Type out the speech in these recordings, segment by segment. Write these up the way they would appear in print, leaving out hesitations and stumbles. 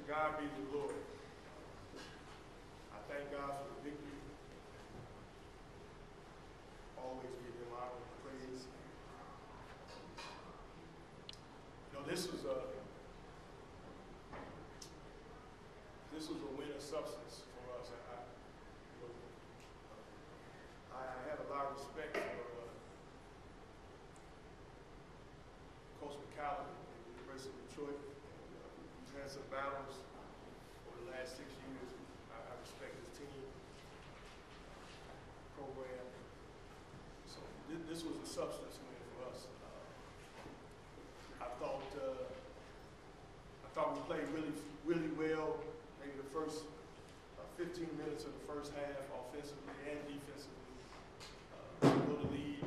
God be the glory. I thank God for the victory. Always give him honor and praise. You know, this was a win of substance for us. I have a lot of respect for Coach McCallum at the University of Detroit. We've had some battles over the last 6 years. I respect his team, program. So this was a substance win for us. I thought we played really well. Maybe the first 15 minutes of the first half, offensively and defensively. Go to lead,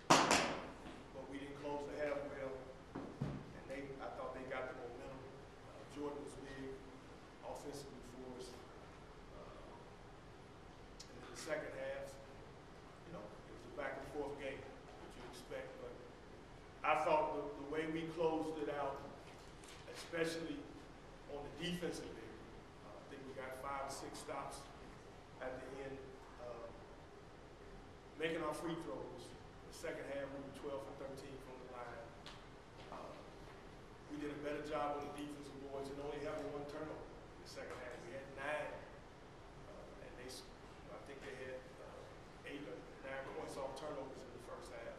but we didn't close the half well. And I thought they got the momentum. Jordan was big offensively for us. And in the second half, you know, it was a back and forth game, which you expect. But I thought the way we closed it out, especially on the defensive end, I think we got 5 or 6 stops at the end. Making our free throws. In the second half, we were 12 for 13 from the line. We did a better job on the defensive boards and only having 1 turnover in the second half. We had 9, and I think they had 8 or 9 points off turnovers in the first half.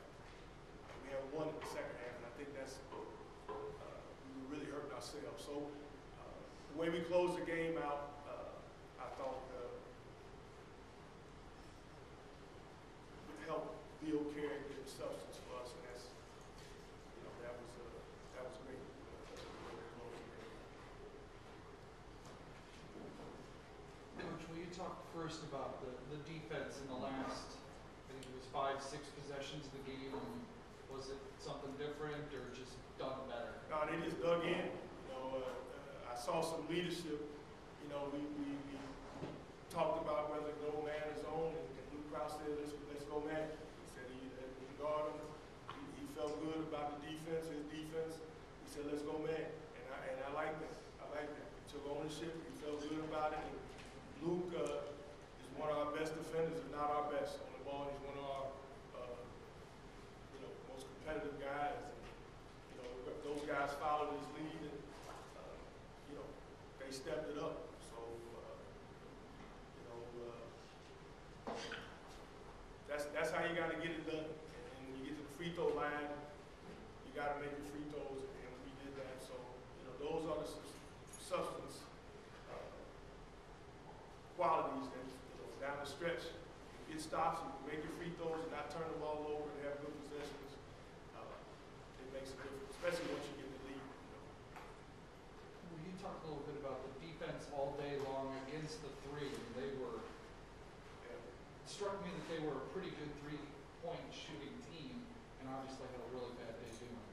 And we had 1 in the second half, and I think that's we were really hurting ourselves. So the way we closed the game out, I thought would help build character and substance for us, and that's, you know, that was great. Coach, will you talk first about the defense in the last, I think it was 5, 6 possessions of the game, and was it something different or just done better? No, they just dug in. You know, I saw some leadership. You know, we talked about whether to go man his own, and Luke Krause said, let's go man. He said he guard him. He felt good about the defense, his defense. He said, let's go man. And I like that. I like that. He took ownership. He felt good about it. And Luke is one of our best defenders, if not our best on the ball. He's one of our most competitive guys. And, you know, those guys followed his lead, and you know, they stepped it up. So that's how you got to get it done. And when you get to the free throw line, you got to make your free throws, and we did that. So, you know, those are the substance qualities that, you know, down the stretch, you get stops, you make your free throws, and not turn the ball over, and have good possessions. It makes a difference, especially once you get the lead. You know. Will you talk a little bit about the defense all day long against the 3? They were. It struck me that they were a pretty good 3-point shooting team, and obviously had a really bad day doing it.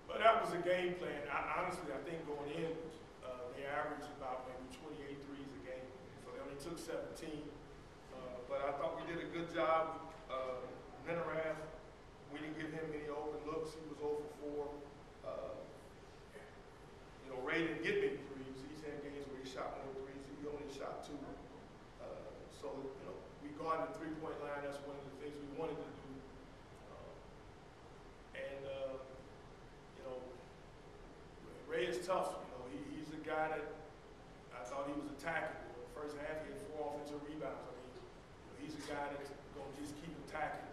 But that was a game plan. Honestly, I think going in, they averaged about maybe 28 threes a game. So they only took 17. But I thought we did a good job. Menarath, we didn't give him any open looks. He was 0 for 4. You know, Ray didn't get many threes. He's had games where he shot more threes. He only shot 2. So, you know, we guarded the 3-point line. That's one of the things we wanted to do. You know, Ray is tough. You know, he's a guy that I thought he was attacking. In the first half, he had 4 offensive rebounds. I mean, you know, he's a guy that's going to just keep attacking.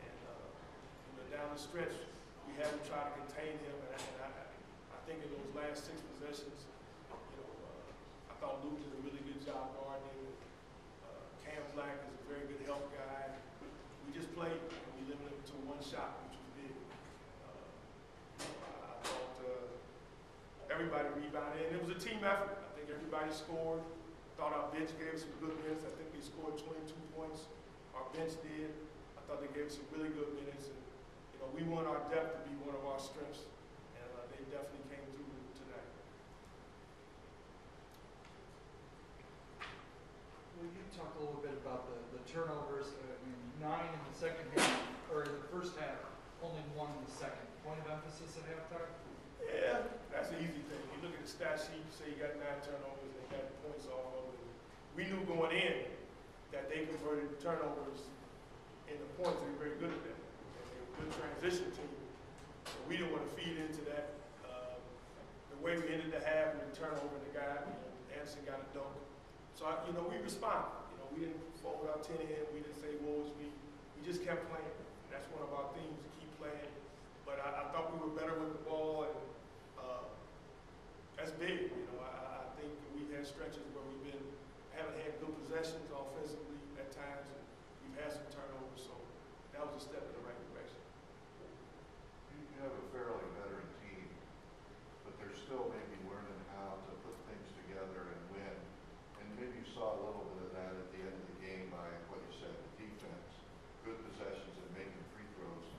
And you know, down the stretch, we had to try to contain him. And I think in those last 6 possessions, you know, I thought Luke did a really good job guarding him. Cam Black is a very good help guy. We just played, and we limited him to 1 shot, which was big. I thought everybody rebounded, and it was a team effort. I think everybody scored. I thought our bench gave us some good minutes. I think they scored 22 points. Our bench did. I thought they gave us some really good minutes. And, you know, we want our depth to be one of our strengths, and they definitely came through tonight. Will you talk a little bit about the turnovers? I mean, 9 in the second half, or the first half, only 1 in the second. Point of emphasis at halftime? Yeah, that's an easy thing. You look at the stat sheet, say you got 9 turnovers, and got points off of it. We knew going in that they converted turnovers into points. They were very good at that. And they were a good transition team. So we didn't want to feed into that. The way we ended the half with a turnover, the guy, Anderson got a dunk. So, we responded. We didn't fold our 10 in. We didn't say, woe is me. We just kept playing. And that's one of our themes, to keep playing. But I thought we were better with the ball, and that's big. I think we've had stretches where haven't had good possessions offensively at times, and we've had some turnovers. So that was a step in the right direction. You have a fairly veteran team, but they're still maybe learning how to put things together and win. And maybe you saw a little bit of that at the end of the game by what you said, the defense, good possessions and making free throws.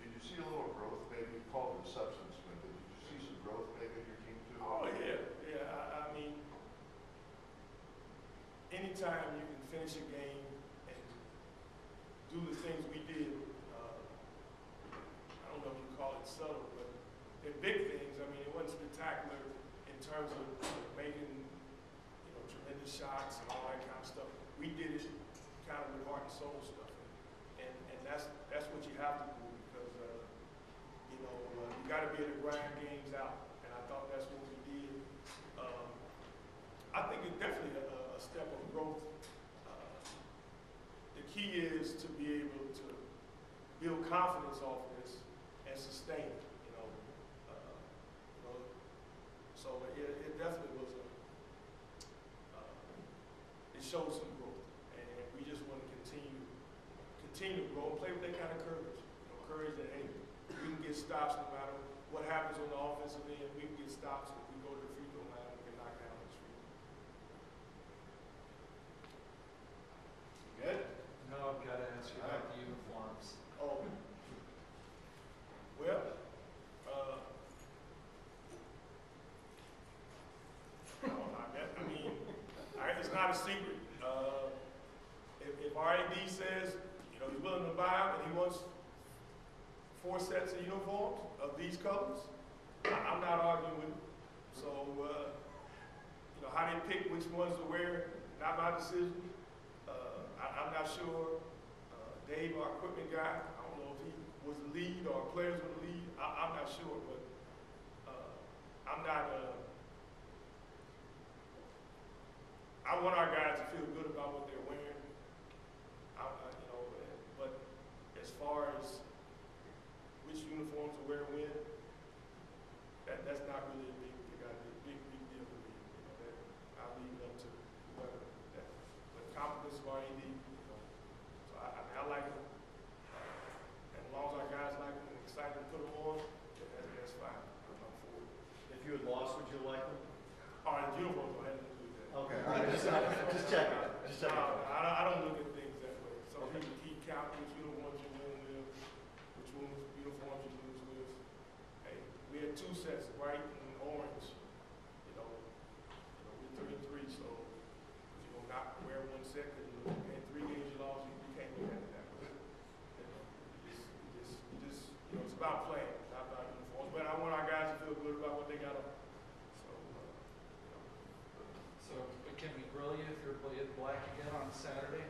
Did you see a little growth maybe? You called it a substance, but did you see some growth maybe in your team too? Oh, yeah. I mean, anytime you can finish a game and do the things we did, I don't know if you call it subtle, but they're big things. I mean, it wasn't spectacular in terms of making, tremendous shots and all that kind of stuff. We did it kind of with heart and soul stuff. And that's what you have to do, because, you got to be able to grind games out. And I thought that's what we did. I think it's definitely a step of growth. The key is to be able to build confidence off of this and sustain it. So it definitely was it showed some growth, and we just want to continue to grow and play with that kind of courage. Courage that, hey, we can get stops no matter what happens on the offensive end. We can get stops if we go to the free throw line. We can knock down the free throw. Good? No, I've got to ask you about the uniforms. Oh. Well, it's not a secret. If RAD says, he's willing to buy them and he wants 4 sets of uniforms of these colors, I'm not arguing with him. So, how they pick which ones to wear, not my decision. I'm not sure. Dave, our equipment guy, I don't know if he was the lead or players were the lead. I'm not sure, but I'm not. I want our guys to feel good about what they're wearing. But as far as which uniforms to wear when, that's not really a big deal for me. I'll leave it up to whoever. But confidence of RAD, so I like them. And as long as our guys like them and excited to put them on, that's fine. I'm for it. If you had lost, would you like them? All right, the uniforms don't have to do that. Okay, all right, just checking. I don't look at things that way. Some people keep count which uniforms you win with, which uniforms you lose with. Hey, we had 2 sets, white and orange. We're 3 and 3, so if you not wear 1 set because you had 3 games you lost, you can't look at it that way. It's about playing, not about uniforms. But I want our guys to feel good about what they got on. So, but can we grill you if you're playing black again on Saturday?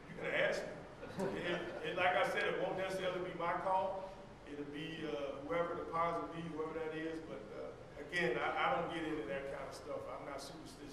You can ask me. Like I said, it won't necessarily be my call. It'll be whoever the powers that be, whoever that is. But again, I don't get into that kind of stuff. I'm not superstitious.